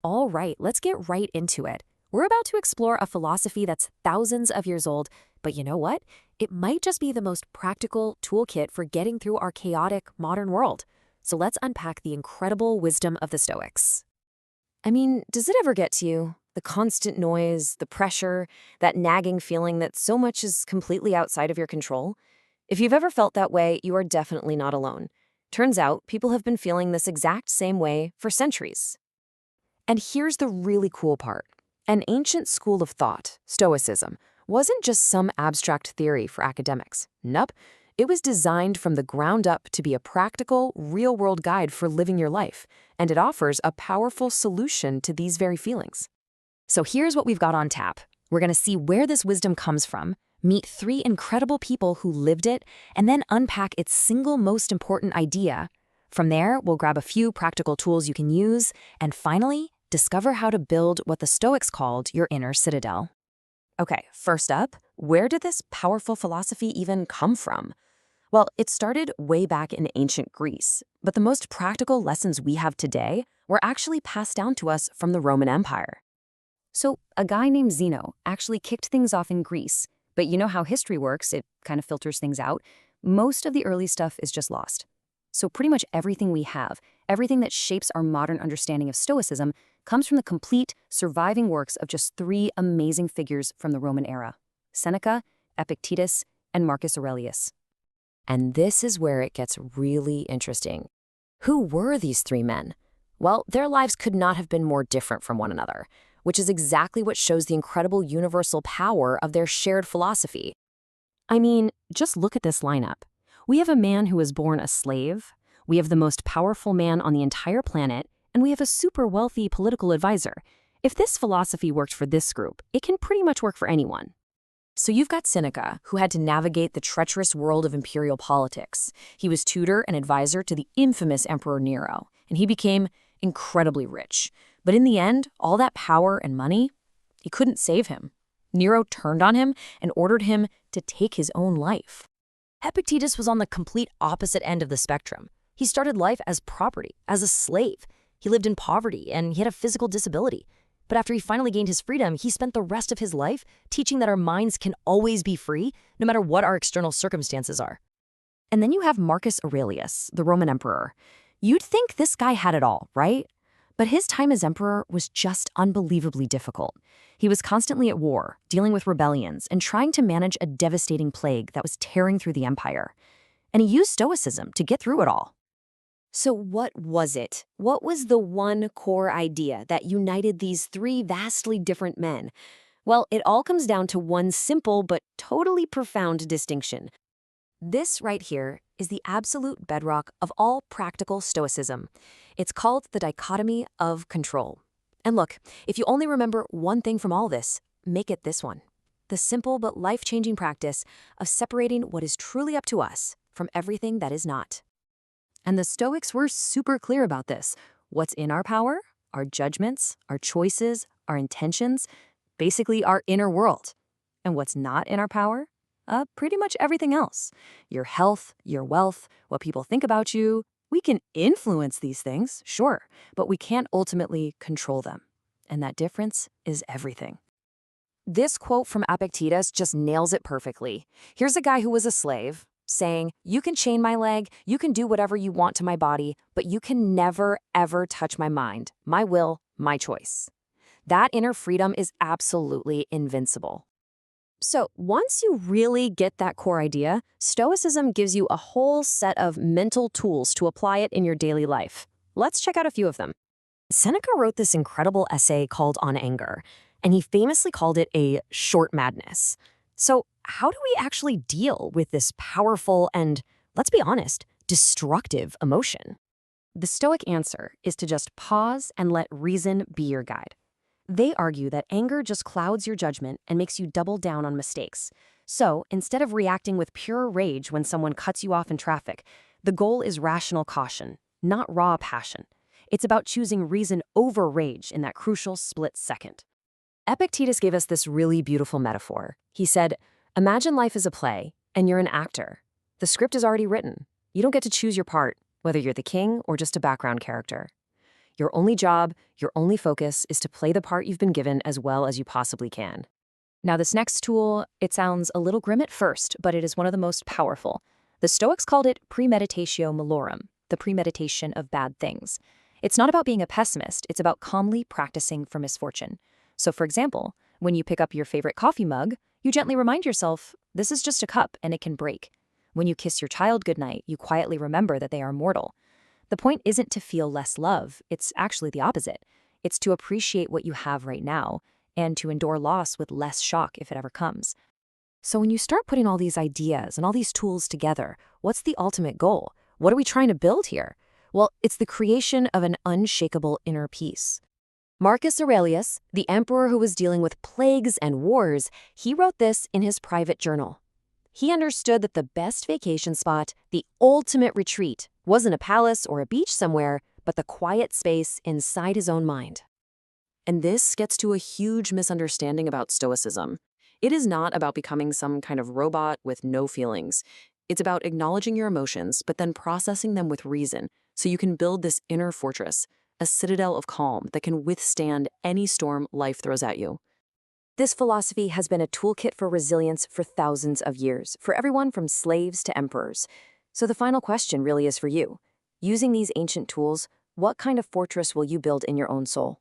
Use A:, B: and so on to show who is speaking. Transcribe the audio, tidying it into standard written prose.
A: All right, let's get right into it. We're about to explore a philosophy that's thousands of years old, but you know what? It might just be the most practical toolkit for getting through our chaotic modern world. So let's unpack the incredible wisdom of the Stoics. I mean, does it ever get to you? The constant noise, the pressure, that nagging feeling that so much is completely outside of your control? If you've ever felt that way, you are definitely not alone. Turns out, people have been feeling this exact same way for centuries. And here's the really cool part. An ancient school of thought, Stoicism, wasn't just some abstract theory for academics. Nope. It was designed from the ground up to be a practical, real-world guide for living your life, and it offers a powerful solution to these very feelings. So here's what we've got on tap. We're going to see where this wisdom comes from, meet three incredible people who lived it, and then unpack its single most important idea. From there, we'll grab a few practical tools you can use, and finally, discover how to build what the Stoics called your inner citadel. Okay, first up, where did this powerful philosophy even come from? Well, it started way back in ancient Greece, but the most practical lessons we have today were actually passed down to us from the Roman Empire. So, a guy named Zeno actually kicked things off in Greece, but you know how history works, it kind of filters things out. Most of the early stuff is just lost. So pretty much everything we have, everything that shapes our modern understanding of Stoicism, comes from the complete, surviving works of just three amazing figures from the Roman era: Seneca, Epictetus, and Marcus Aurelius. And this is where it gets really interesting. Who were these three men? Well, their lives could not have been more different from one another, which is exactly what shows the incredible universal power of their shared philosophy. I mean, just look at this lineup. We have a man who was born a slave, we have the most powerful man on the entire planet, and we have a super wealthy political advisor. If this philosophy worked for this group, it can pretty much work for anyone. So you've got Seneca, who had to navigate the treacherous world of imperial politics. He was tutor and advisor to the infamous Emperor Nero, and he became incredibly rich. But in the end, all that power and money, he couldn't save him. Nero turned on him and ordered him to take his own life. Epictetus was on the complete opposite end of the spectrum. He started life as property, as a slave. He lived in poverty and he had a physical disability. But after he finally gained his freedom, he spent the rest of his life teaching that our minds can always be free, no matter what our external circumstances are. And then you have Marcus Aurelius, the Roman emperor. You'd think this guy had it all, right? But his time as emperor was just unbelievably difficult. He was constantly at war, dealing with rebellions, and trying to manage a devastating plague that was tearing through the empire. And he used Stoicism to get through it all. So what was it? What was the one core idea that united these three vastly different men? Well, it all comes down to one simple but totally profound distinction. This right here is the absolute bedrock of all practical Stoicism. It's called the dichotomy of control. And look, if you only remember one thing from all this, make it this one: the simple but life-changing practice of separating what is truly up to us from everything that is not. And the Stoics were super clear about this. What's in our power? Our judgments, our choices, our intentions, basically our inner world. And what's not in our power? Pretty much everything else. Your health, your wealth, what people think about you. We can influence these things, sure, but we can't ultimately control them. And that difference is everything. This quote from Epictetus just nails it perfectly. Here's a guy who was a slave saying, "You can chain my leg, you can do whatever you want to my body, but you can never, ever touch my mind, my will, my choice." That inner freedom is absolutely invincible. So once you really get that core idea, Stoicism gives you a whole set of mental tools to apply it in your daily life. Let's check out a few of them. Seneca wrote this incredible essay called On Anger, and he famously called it a short madness. So how do we actually deal with this powerful and, let's be honest, destructive emotion? The Stoic answer is to just pause and let reason be your guide. They argue that anger just clouds your judgment and makes you double down on mistakes. So, instead of reacting with pure rage when someone cuts you off in traffic, the goal is rational caution, not raw passion. It's about choosing reason over rage in that crucial split second. Epictetus gave us this really beautiful metaphor. He said, "Imagine life is a play, and you're an actor. The script is already written. You don't get to choose your part, whether you're the king or just a background character. Your only job, your only focus is to play the part you've been given as well as you possibly can. Now, this next tool, it sounds a little grim at first, but it is one of the most powerful. The Stoics called it premeditatio malorum, the premeditation of bad things. It's not about being a pessimist, it's about calmly practicing for misfortune. So, for example, when you pick up your favorite coffee mug, you gently remind yourself, this is just a cup and it can break. When you kiss your child goodnight, you quietly remember that they are mortal. The point isn't to feel less love, it's actually the opposite. It's to appreciate what you have right now and to endure loss with less shock if it ever comes. So when you start putting all these ideas and all these tools together, what's the ultimate goal? What are we trying to build here? Well, it's the creation of an unshakable inner peace. Marcus Aurelius, the emperor who was dealing with plagues and wars, he wrote this in his private journal. He understood that the best vacation spot, the ultimate retreat, wasn't a palace or a beach somewhere, but the quiet space inside his own mind. And this gets to a huge misunderstanding about Stoicism. It is not about becoming some kind of robot with no feelings. It's about acknowledging your emotions, but then processing them with reason, so you can build this inner fortress, a citadel of calm that can withstand any storm life throws at you. This philosophy has been a toolkit for resilience for thousands of years, for everyone from slaves to emperors. So the final question really is for you. Using these ancient tools, what kind of fortress will you build in your own soul?